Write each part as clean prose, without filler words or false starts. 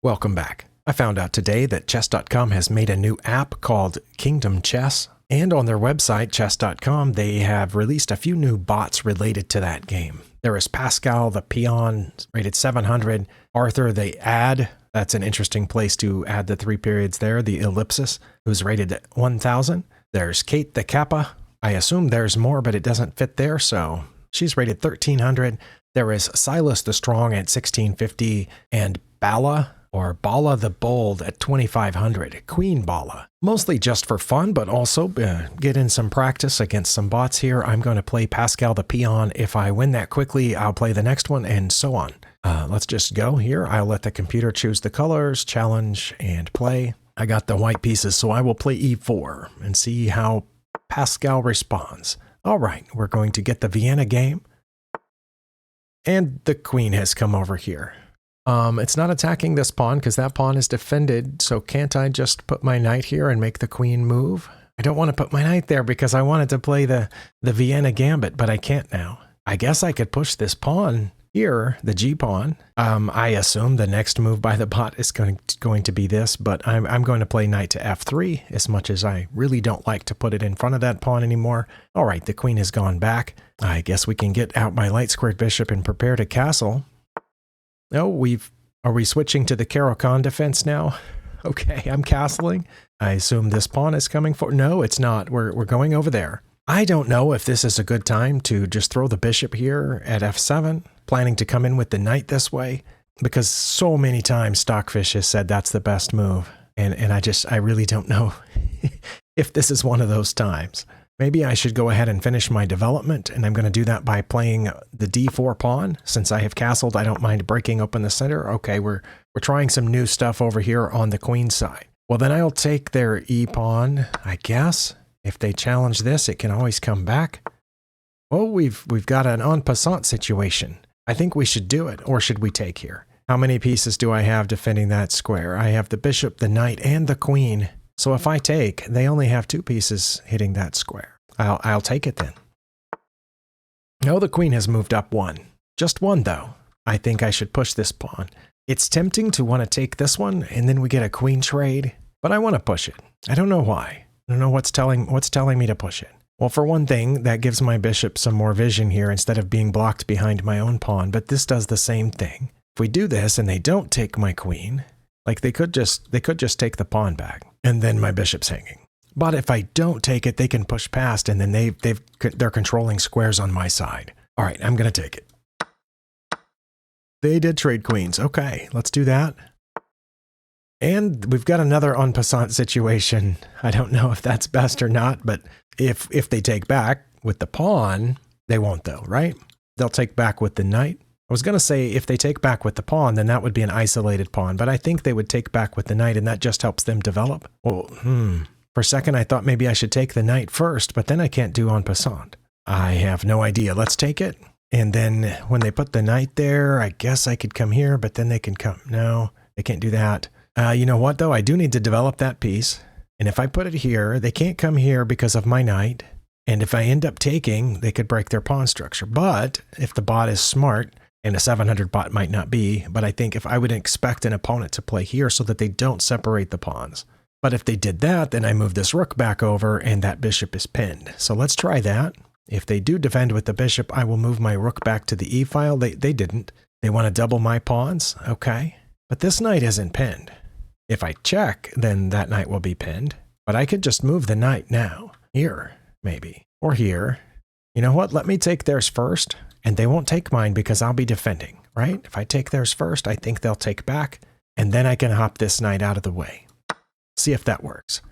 Welcome back. I found out today that chess.com has made a new app called Kingdom Chess, and on their website, chess.com, they have released a few new bots related to that game. There is Pascal, the peon, rated 700. Arthur, the ad, that's an interesting place to add the 3 periods there. The ellipsis, who's rated 1000. There's Kate, the kappa. I assume there's more, but it doesn't fit there, so she's rated 1300. There is Silas the Strong at 1650, and Bala, or Bala the Bold at 2500, Queen Bala. Mostly just for fun, but also get in some practice against some bots here. I'm going to play Pascal the peon. If I win that quickly, I'll play the next one, and so on. Let's just go here. I'll let the computer choose the colors, challenge, and play. I got the white pieces, so I will play e4 and see how Pascal responds. All right, we're going to get the Vienna game. And the queen has come over here. It's not attacking this pawn because that pawn is defended, so can't I just put my knight here and make the queen move? I don't want to put my knight there because I wanted to play the Vienna gambit, but I can't now. I guess I could push this pawn here, the g-pawn. I assume the next move by the bot is going to be this, but I'm going to play knight to f3 as much as I really don't like to put it in front of that pawn anymore. All right, the queen has gone back. I guess we can get out my light-squared bishop and prepare to castle. No, are we switching to the Caro-Kann defense now? Okay, I'm castling. I assume this pawn is coming for... No, it's not. We're going over there. I don't know if this is a good time to just throw the bishop here at f7, planning to come in with the knight this way, because so many times Stockfish has said that's the best move, and I really don't know if this is one of those times. Maybe I should go ahead and finish my development, and I'm going to do that by playing the d4 pawn. Since I have castled, I don't mind breaking open the center. Okay, we're trying some new stuff over here on the queen side. Well, then I'll take their e-pawn, I guess. If they challenge this, it can always come back. Oh, we've got an en passant situation. I think we should do it, or should we take here? How many pieces do I have defending that square? I have the bishop, the knight, and the queen. So if I take, they only have 2 pieces hitting that square. I'll take it then. No, the queen has moved up 1. Just 1, though. I think I should push this pawn. It's tempting to want to take this one, and then we get a queen trade, but I want to push it. I don't know why. I don't know what's telling me to push it. Well, for one thing, that gives my bishop some more vision here instead of being blocked behind my own pawn, but this does the same thing. If we do this and they don't take my queen, like they could just take the pawn back, and then my bishop's hanging. But if I don't take it, they can push past, and then they're controlling squares on my side. All right, I'm going to take it. They did trade queens. Okay, let's do that. And we've got another en passant situation. I don't know if that's best or not, but if they take back with the pawn, they won't though, right? They'll take back with the knight. I was going to say if they take back with the pawn, then that would be an isolated pawn, but I think they would take back with the knight, and that just helps them develop. Well, For a second, I thought maybe I should take the knight first, but then I can't do en passant. I have no idea. Let's take it. And then when they put the knight there, I guess I could come here, but then they can come. No, they can't do that. You know what, though? I do need to develop that piece. And if I put it here, they can't come here because of my knight. And if I end up taking, they could break their pawn structure. But if the bot is smart, and a 700 bot might not be, but I think if I would expect an opponent to play here so that they don't separate the pawns. But if they did that, then I move this rook back over and that bishop is pinned. So let's try that. If they do defend with the bishop, I will move my rook back to the e-file. They didn't. They want to double my pawns. Okay. But this knight isn't pinned. If I check, then that knight will be pinned. But I could just move the knight now. Here, maybe. Or here. You know what? Let me take theirs first. And they won't take mine because I'll be defending, right? If I take theirs first, I think they'll take back. And then I can hop this knight out of the way. See if that works.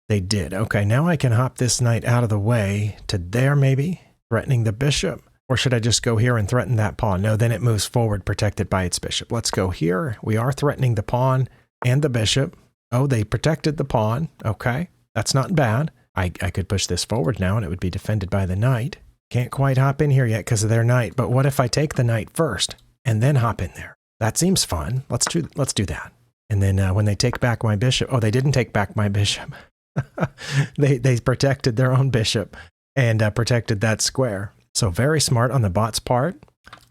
They did. Okay, now I can hop this knight out of the way to there maybe, threatening the bishop. Or should I just go here and threaten that pawn? No, then it moves forward protected by its bishop. Let's go here. We are threatening the pawn and the bishop. Oh, they protected the pawn. Okay, that's not bad. I could push this forward now and it would be defended by the knight. Can't quite hop in here yet because of their knight. But what if I take the knight first and then hop in there? That seems fun. Let's do that. And then when they take back my bishop, oh, they didn't take back my bishop. They protected their own bishop and protected that square. So very smart on the bot's part.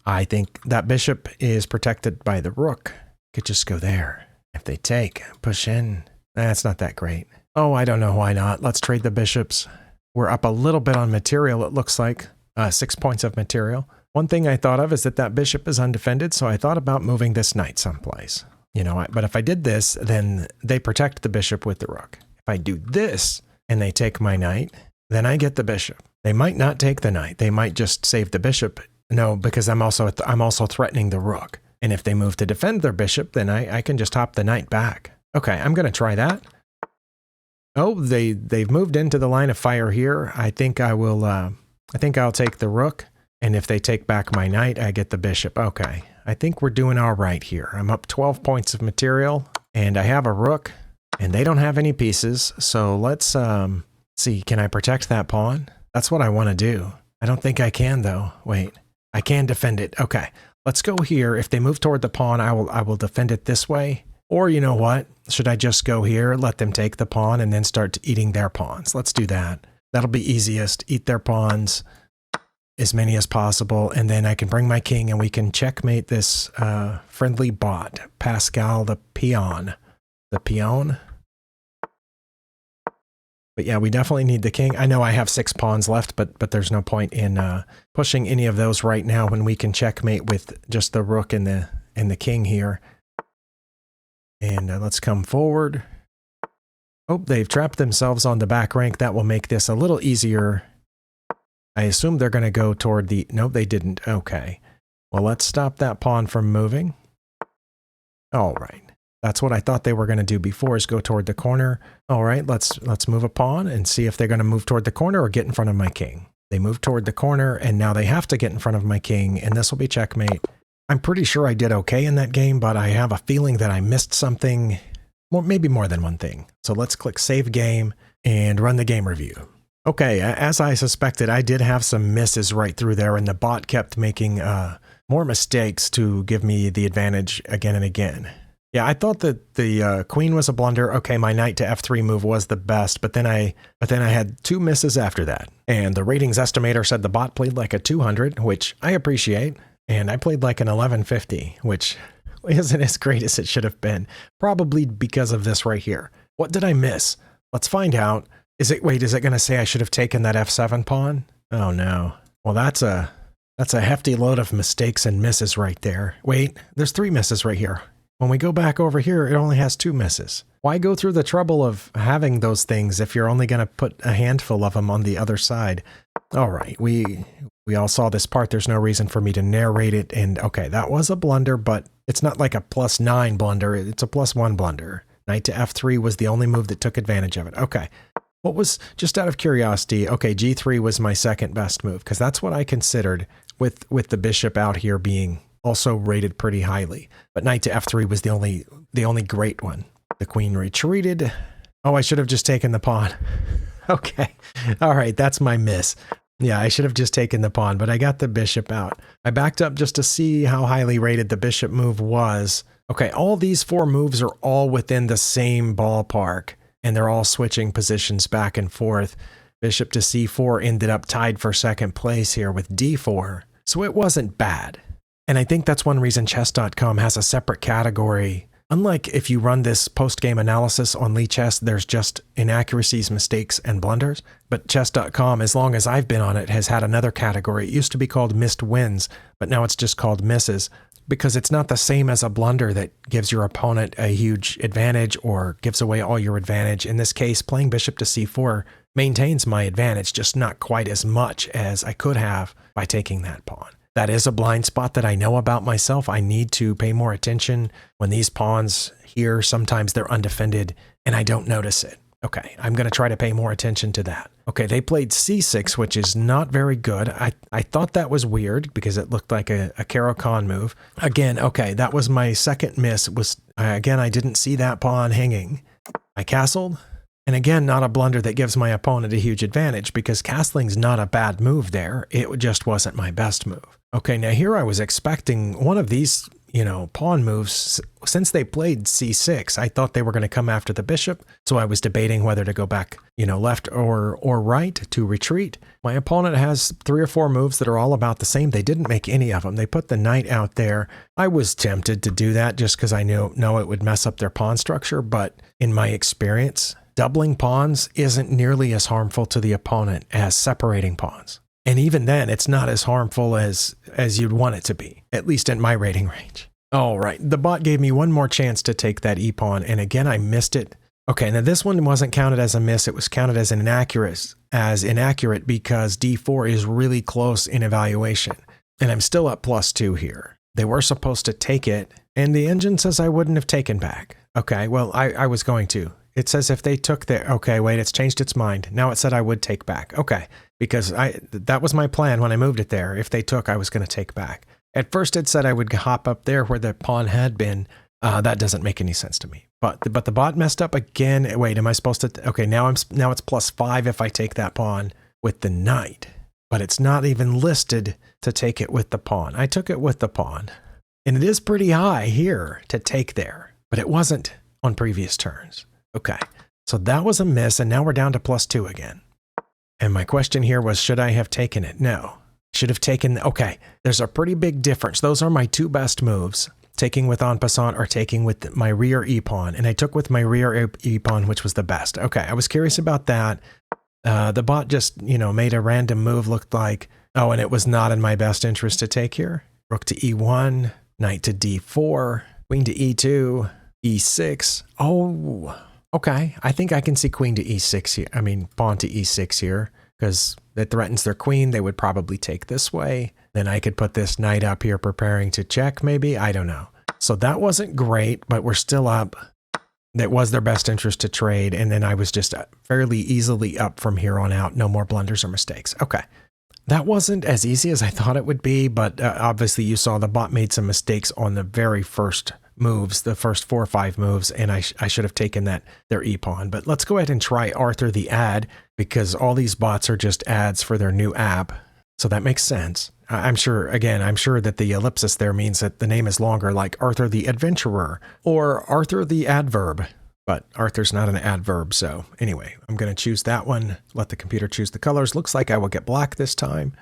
I think that bishop is protected by the rook. could just go there. If they take, push in. That's not that great. Oh, I don't know why not. Let's trade the bishops. We're up a little bit on material, it looks like. 6 points of material. One thing I thought of is that bishop is undefended, so I thought about moving this knight someplace. You know, but if I did this, then they protect the bishop with the rook. If I do this, and they take my knight, then I get the bishop. They might not take the knight. They might just save the bishop. No, because I'm also threatening the rook. And if they move to defend their bishop, then I can just hop the knight back. Okay, I'm going to try that. Oh, they've moved into the line of fire here. I think I'll take the rook. And if they take back my knight, I get the bishop. Okay, I think we're doing all right here. I'm up 12 points of material, and I have a rook, and they don't have any pieces. So let's see, can I protect that pawn? That's what I want to do. I don't think I can, though. Wait, I can defend it. Okay, let's go here. If they move toward the pawn, I will defend it this way. Or you know what? Should I just go here, let them take the pawn, and then start eating their pawns? Let's do that. That'll be easiest. Eat their pawns, as many as possible, and then I can bring my king and we can checkmate this friendly bot, Pascal the peon. The peon? But yeah, we definitely need the king. I know I have 6 pawns left, but there's no point in pushing any of those right now when we can checkmate with just the rook and the king here. And let's come forward. Oh, they've trapped themselves on the back rank. That will make this a little easier. I assume they're going to go toward the... No, they didn't. Okay. Well, let's stop that pawn from moving. All right. That's what I thought they were going to do before, is go toward the corner. All right, let's move a pawn and see if they're going to move toward the corner or get in front of my king. They moved toward the corner, and now they have to get in front of my king, and this will be checkmate. I'm pretty sure I did okay in that game, but I have a feeling that I missed something, maybe more than one thing. So let's click Save Game and run the game review. Okay, as I suspected, I did have some misses right through there, and the bot kept making more mistakes to give me the advantage again and again. Yeah, I thought that the queen was a blunder. Okay, my knight to f3 move was the best, but then I had 2 misses after that. And the ratings estimator said the bot played like a 200, which I appreciate, and I played like an 1150, which isn't as great as it should have been, probably because of this right here. What did I miss? Let's find out. Is it going to say I should have taken that f7 pawn? Oh no. Well, that's a hefty load of mistakes and misses right there. Wait, there's 3 misses right here. When we go back over here, it only has 2 misses. Why go through the trouble of having those things if you're only going to put a handful of them on the other side? All right, we all saw this part. There's no reason for me to narrate it. And okay, that was a blunder, but it's not like a +9 blunder. It's a +1 blunder. Knight to f3 was the only move that took advantage of it. Okay, what was, just out of curiosity, okay, g3 was my second best move, because that's what I considered with the bishop out here being also rated pretty highly. But knight to f3 was the only great one. The queen retreated. Oh, I should have just taken the pawn. Okay. All right, that's my miss. Yeah, I should have just taken the pawn, but I got the bishop out. I backed up just to see how highly rated the bishop move was. Okay, all these 4 moves are all within the same ballpark, and they're all switching positions back and forth. Bishop to c4 ended up tied for second place here with d4, so it wasn't bad. And I think that's one reason chess.com has a separate category. Unlike if you run this post-game analysis on Lee Chess, there's just inaccuracies, mistakes, and blunders. But chess.com, as long as I've been on it, has had another category. It used to be called missed wins, but now it's just called misses, because it's not the same as a blunder that gives your opponent a huge advantage or gives away all your advantage. In this case, playing bishop to c4 maintains my advantage, just not quite as much as I could have by taking that pawn. That is a blind spot that I know about myself. I need to pay more attention when these pawns here, sometimes they're undefended and I don't notice it. Okay, I'm going to try to pay more attention to that. Okay, they played c6, which is not very good. I thought that was weird because it looked like a Caro-Kann move. Again, okay, that was my second miss. Again, I didn't see that pawn hanging. I castled. And again, not a blunder that gives my opponent a huge advantage, because castling's not a bad move there. It just wasn't my best move. Okay, now here I was expecting one of these pawn moves. Since they played c6, I thought they were going to come after the bishop, so I was debating whether to go back, left or right to retreat. My opponent has 3 or 4 moves that are all about the same. They didn't make any of them. They put the knight out there. I was tempted to do that just because I knew it would mess up their pawn structure, but in my experience, doubling pawns isn't nearly as harmful to the opponent as separating pawns. And even then, it's not as harmful as you'd want it to be, at least in my rating range. All right, the bot gave me one more chance to take that e-pawn, and again, I missed it. Okay, now this one wasn't counted as a miss. It was counted as inaccurate because d4 is really close in evaluation. And I'm still up +2 here. They were supposed to take it, and the engine says I wouldn't have taken back. Okay, well, I was going to. It says if they took their, okay, wait, it's changed its mind. Now it said I would take back. Okay, because that was my plan when I moved it there. If they took, I was going to take back. At first it said I would hop up there where the pawn had been. That doesn't make any sense to me. But the bot messed up again. Wait, am I supposed to? Okay, now it's +5 if I take that pawn with the knight. But it's not even listed to take it with the pawn. I took it with the pawn. And it is pretty high here to take there. But it wasn't on previous turns. Okay, so that was a miss, and now we're down to +2 again. And my question here was, should I have taken it? No. Should have taken, okay, there's a pretty big difference. Those are my 2 best moves, taking with en passant or taking with my rear e-pawn. And I took with my rear e-pawn, which was the best. Okay, I was curious about that. The bot just, made a random move, looked like, oh, and it was not in my best interest to take here. Rook to e1, knight to d4, queen to e2, e6. Oh, okay, I think I can see queen to e6 here. I mean, pawn to e6 here, because it threatens their queen. They would probably take this way. Then I could put this knight up here preparing to check, maybe. I don't know. So that wasn't great, but we're still up. That was their best interest to trade, and then I was just fairly easily up from here on out. No more blunders or mistakes. Okay. That wasn't as easy as I thought it would be, but obviously you saw the bot made some mistakes on the very first moves, the first 4 or 5 moves, and I should have taken their e-pawn. But let's go ahead and try Arthur the ad, because all these bots are just ads for their new app. So that makes sense. I'm sure that the ellipsis there means that the name is longer, like Arthur the Adventurer or Arthur the Adverb. But Arthur's not an adverb, so anyway, I'm going to choose that one. Let the computer choose the colors. Looks like I will get black this time.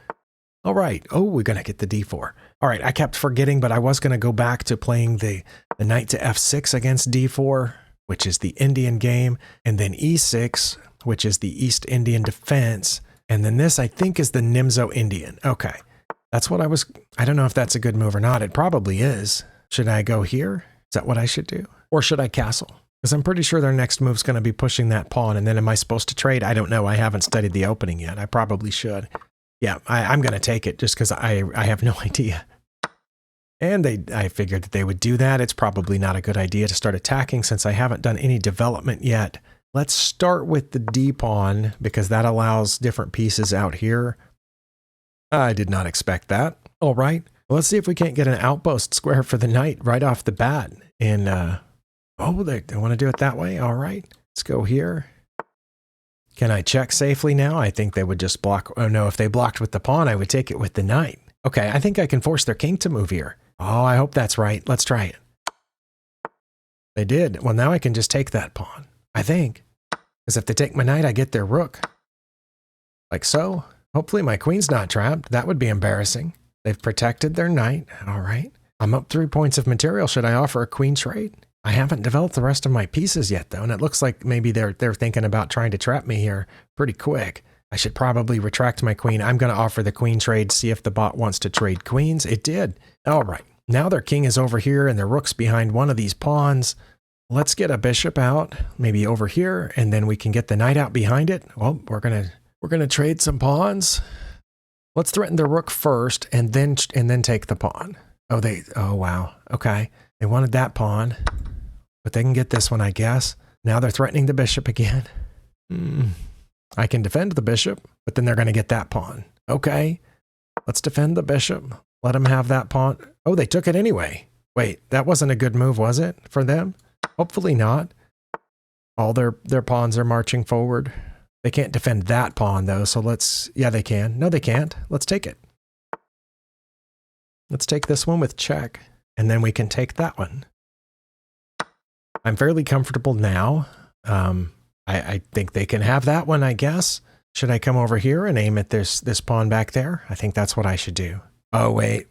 All right. Oh, we're going to get the d4. All right, I kept forgetting, but I was going to go back to playing the knight to f6 against d4, which is the Indian game, and then e6, which is the East Indian defense, and then this, I think, is the Nimzo Indian. Okay, that's what I don't know if that's a good move or not. It probably is. Should I go here? Is that what I should do? Or should I castle? Because I'm pretty sure their next move's going to be pushing that pawn, and then am I supposed to trade? I don't know. I haven't studied the opening yet. I probably should. Yeah, I'm going to take it just because I have no idea. And I figured that they would do that. It's probably not a good idea to start attacking since I haven't done any development yet. Let's start with the d-pawn because that allows different pieces out here. I did not expect that. All right, well, let's see if we can't get an outpost square for the knight right off the bat. And, oh, they want to do it that way? All right, let's go here. Can I check safely now? I think they would just block. Oh, no, if they blocked with the pawn, I would take it with the knight. Okay, I think I can force their king to move here. Oh, I hope that's right. Let's try it. They did. Well, now I can just take that pawn, I think. Because if they take my knight, I get their rook. Like so. Hopefully my queen's not trapped. That would be embarrassing. They've protected their knight. All right. I'm up 3 points of material. Should I offer a queen trade? I haven't developed the rest of my pieces yet, though, and it looks like maybe they're thinking about trying to trap me here pretty quick. I should probably retract my queen. I'm going to offer the queen trade, see if the bot wants to trade queens. It did. All right. Now their king is over here, and their rook's behind one of these pawns. Let's get a bishop out, maybe over here, and then we can get the knight out behind it. Well, we're gonna trade some pawns. Let's threaten the rook first, and then take the pawn. Oh wow. Okay. They wanted that pawn. But they can get this one, I guess. Now they're threatening the bishop again. I can defend the bishop, but then they're going to get that pawn. Okay, let's defend the bishop. Let them have that pawn. Oh, they took it anyway. Wait, that wasn't a good move, was it, for them? Hopefully not. All their pawns are marching forward. They can't defend that pawn, though, so yeah, they can. No, they can't. Let's take it. Let's take this one with check. and then we can take that one. I'm fairly comfortable now. I think they can have that one, I guess. Should I come over here and aim at this pawn back there? I think that's what I should do. Oh, wait.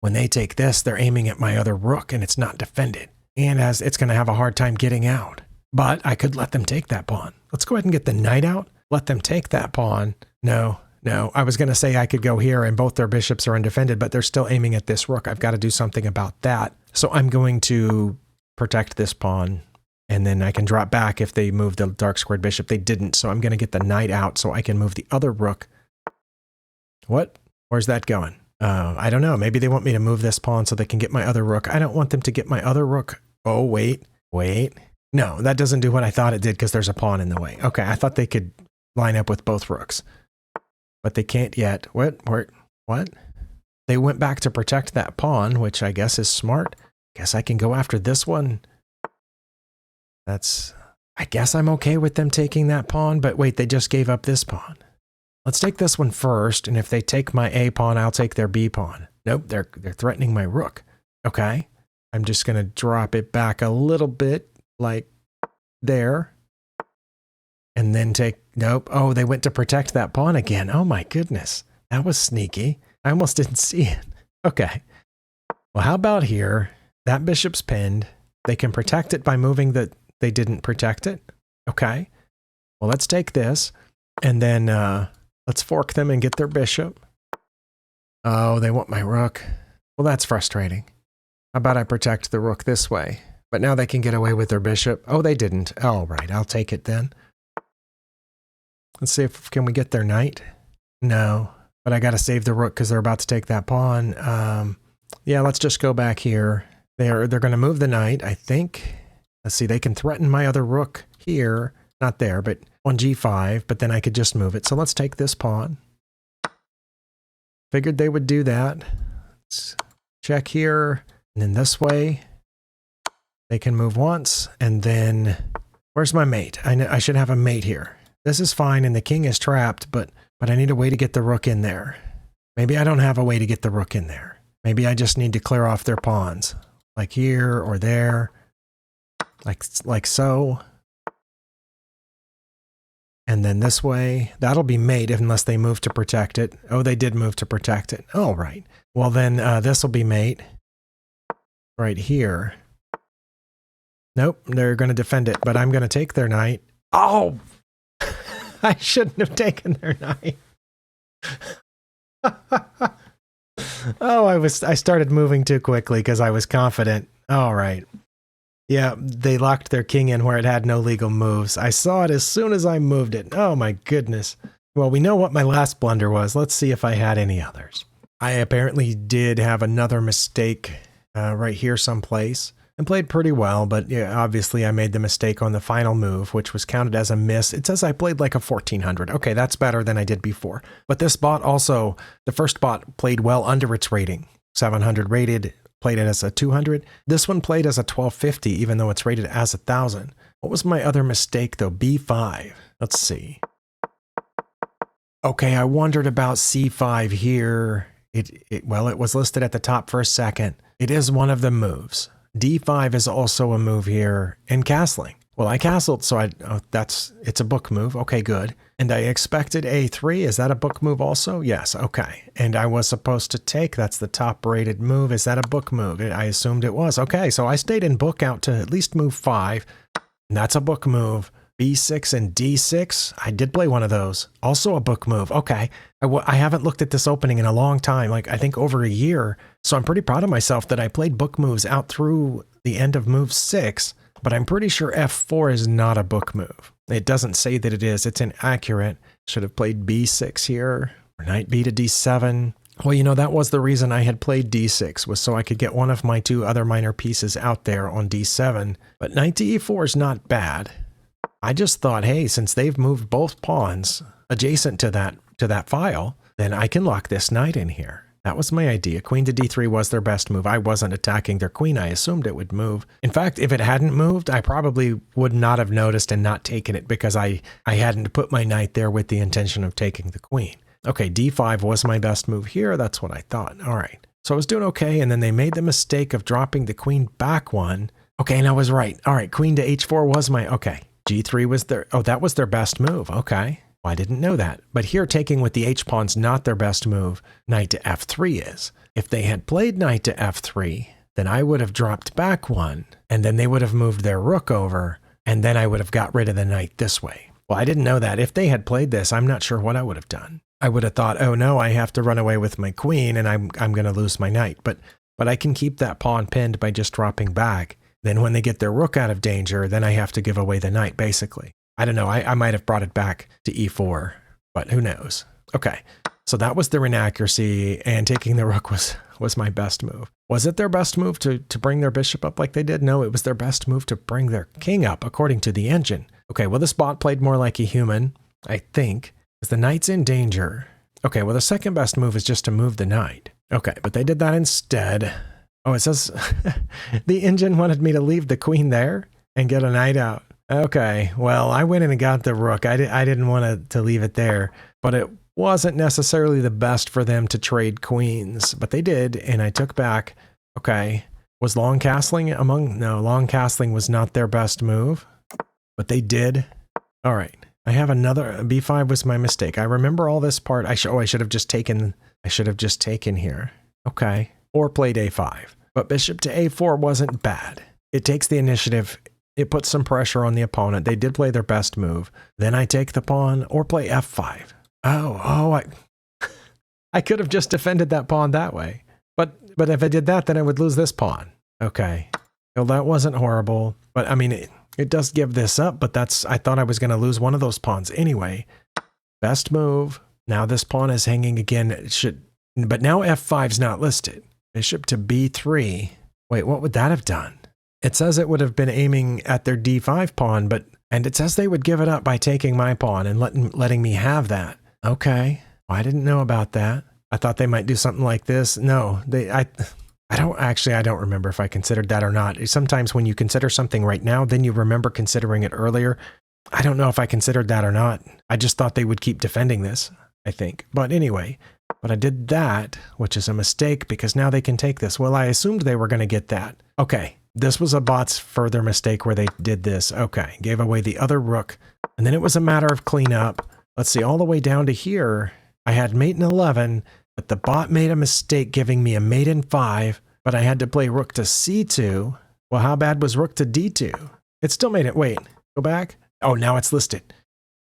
When they take this, they're aiming at my other rook, and it's not defended. And as it's going to have a hard time getting out. But I could let them take that pawn. Let's go ahead and get the knight out. Let them take that pawn. No. I was going to say I could go here, and both their bishops are undefended, but they're still aiming at this rook. I've got to do something about that. So I'm going to protect this pawn. And then I can drop back if they move the dark squared bishop. They didn't, so I'm going to get the knight out so I can move the other rook. What? Where's that going? I don't know. Maybe they want me to move this pawn so they can get my other rook. I don't want them to get my other rook. Oh, wait. No, that doesn't do what I thought it did because there's a pawn in the way. Okay, I thought they could line up with both rooks. But they can't yet. What? They went back to protect that pawn, which I guess is smart. Guess I can go after this one. I guess I'm okay with them taking that pawn, but wait, they just gave up this pawn. Let's take this one first, and if they take my A pawn, I'll take their B pawn. Nope, they're threatening my rook. Okay, I'm just going to drop it back a little bit, like there. And then nope, oh, they went to protect that pawn again. Oh my goodness, that was sneaky. I almost didn't see it. Okay, well, how about here? That bishop's pinned. They can protect it by moving they didn't protect it. Okay. Well, let's take this and then let's fork them and get their bishop. Oh, they want my rook. Well, that's frustrating. How about I protect the rook this way? But now they can get away with their bishop. Oh, they didn't. All right, I'll take it then. Let's see can we get their knight? No, but I got to save the rook because they're about to take that pawn. Yeah, let's just go back here. They're going to move the knight, I think. Let's see, they can threaten my other rook here. Not there, but on g5, but then I could just move it. So let's take this pawn. Figured they would do that. Let's check here, and then this way. They can move once, and then... Where's my mate? I should have a mate here. This is fine, and the king is trapped, but I need a way to get the rook in there. Maybe I don't have a way to get the rook in there. Maybe I just need to clear off their pawns. Like here or there. Like so. And then this way. That'll be mate unless they move to protect it. Oh, they did move to protect it. All right. Well, then this will be mate. Right here. Nope, they're going to defend it, but I'm going to take their knight. Oh! I shouldn't have taken their knight. Oh, I started moving too quickly because I was confident. All right. Yeah, they locked their king in where it had no legal moves. I saw it as soon as I moved it. Oh my goodness. Well, we know what my last blunder was. Let's see if I had any others. I apparently did have another mistake right here someplace. And played pretty well, but yeah, obviously I made the mistake on the final move, which was counted as a miss. It says I played like a 1400. Okay, that's better than I did before. But this bot also, the first bot played well under its rating. 700 rated, played it as a 200. This one played as a 1250, even though it's rated as 1000. What was my other mistake though? B5. Let's see. Okay, I wondered about C5 here. Well, it was listed at the top for a second. It is one of the moves. D5 is also a move here, and castling. Well, I castled, so it's a book move. Okay, good. And I expected A3. Is that a book move also? Yes, okay. And I was supposed to take, that's the top rated move. Is that a book move? I assumed it was. Okay, so I stayed in book out to at least move 5. And that's a book move. B6 and D6. I did play one of those. Also a book move. Okay. I haven't looked at this opening in a long time, like I think over a year. So I'm pretty proud of myself that I played book moves out through the end of move 6, but I'm pretty sure F4 is not a book move. It doesn't say that it is. It's inaccurate. Should have played B6 here, or knight B to D7. Well, you know, that was the reason I had played D6, was so I could get one of my 2 other minor pieces out there on D7. But knight to E4 is not bad. I just thought, hey, since they've moved both pawns adjacent to that file, then I can lock this knight in here. That was my idea. Queen to D3 was their best move. I wasn't attacking their queen. I assumed it would move. In fact, if it hadn't moved, I probably would not have noticed and not taken it because I hadn't put my knight there with the intention of taking the queen. Okay, D5 was my best move here. That's what I thought. All right. So I was doing okay, and then they made the mistake of dropping the queen back one. Okay, and I was right. All right, queen to h4 was my, okay. g3 was their, oh, that was their best move. Okay. Well, I didn't know that. But here, taking with the h-pawn's not their best move. Knight to f3 is. If they had played knight to f3, then I would have dropped back one, and then they would have moved their rook over, and then I would have got rid of the knight this way. Well, I didn't know that. If they had played this, I'm not sure what I would have done. I would have thought, oh no, I have to run away with my queen, and I'm going to lose my knight. But I can keep that pawn pinned by just dropping back. Then when they get their rook out of danger, then I have to give away the knight, basically. I don't know. I might have brought it back to e4, but who knows? Okay, so that was their inaccuracy, and taking the rook was my best move. Was it their best move to bring their bishop up like they did? No, it was their best move to bring their king up, according to the engine. Okay, well, this bot played more like a human, I think, because the knight's in danger. Okay, well, the second best move is just to move the knight. Okay, but they did that instead. Oh, it says the engine wanted me to leave the queen there and get a knight out. Okay, well, I went in and got the rook. I didn't want to leave it there, but it wasn't necessarily the best for them to trade queens, but they did, and I took back. Okay, was long castling among? No, long castling was not their best move, but they did. All right, I have another, b5 was my mistake. I remember all this part. I should have just taken here. Okay, or played a5, but bishop to a4 wasn't bad. It takes the initiative. It puts some pressure on the opponent. They did play their best move. Then I take the pawn or play f5. I could have just defended that pawn that way. But if I did that, then I would lose this pawn. Okay. Well, that wasn't horrible. But I mean, it does give this up, but I thought I was going to lose one of those pawns anyway. Best move. Now this pawn is hanging again. But now f5's not listed. Bishop to b3. Wait, what would that have done? It says it would have been aiming at their d5 pawn, and it says they would give it up by taking my pawn and letting me have that. Okay, well, I didn't know about that. I thought they might do something like this. No, I don't remember if I considered that or not. Sometimes when you consider something right now, then you remember considering it earlier. I don't know if I considered that or not. I just thought they would keep defending this, I think. But anyway, but I did that, which is a mistake because now they can take this. Well, I assumed they were going to get that. Okay. This was a bot's further mistake where they did this. Okay, gave away the other rook. And then it was a matter of cleanup. Let's see, all the way down to here, I had mate in 11, but the bot made a mistake giving me a mate in 5, but I had to play rook to c2. Well, how bad was rook to d2? It still made it, wait, go back. Oh, now it's listed.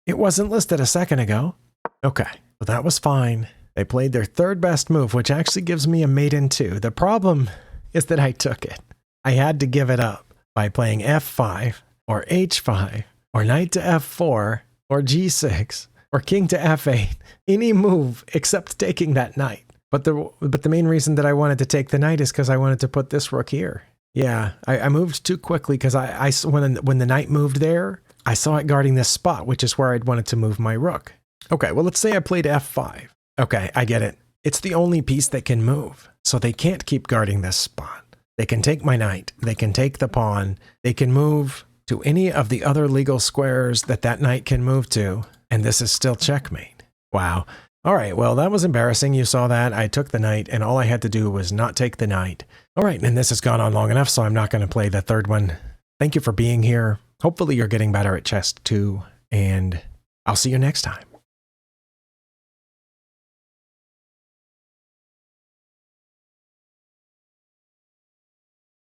It wasn't listed a second ago. Okay, well, that was fine. They played their third best move, which actually gives me a mate in 2. The problem is that I took it. I had to give it up by playing f5 or h5 or knight to f4 or g6 or king to f8, any move except taking that knight. But the main reason that I wanted to take the knight is because I wanted to put this rook here. Yeah, I moved too quickly because when the knight moved there, I saw it guarding this spot, which is where I'd wanted to move my rook. Okay, well, let's say I played f5. Okay, I get it. It's the only piece that can move, so they can't keep guarding this spot. They can take my knight, they can take the pawn, they can move to any of the other legal squares that knight can move to, and this is still checkmate. Wow. All right, well, that was embarrassing. You saw that. I took the knight, and all I had to do was not take the knight. All right, and this has gone on long enough, so I'm not going to play the third one. Thank you for being here. Hopefully you're getting better at chess too, and I'll see you next time.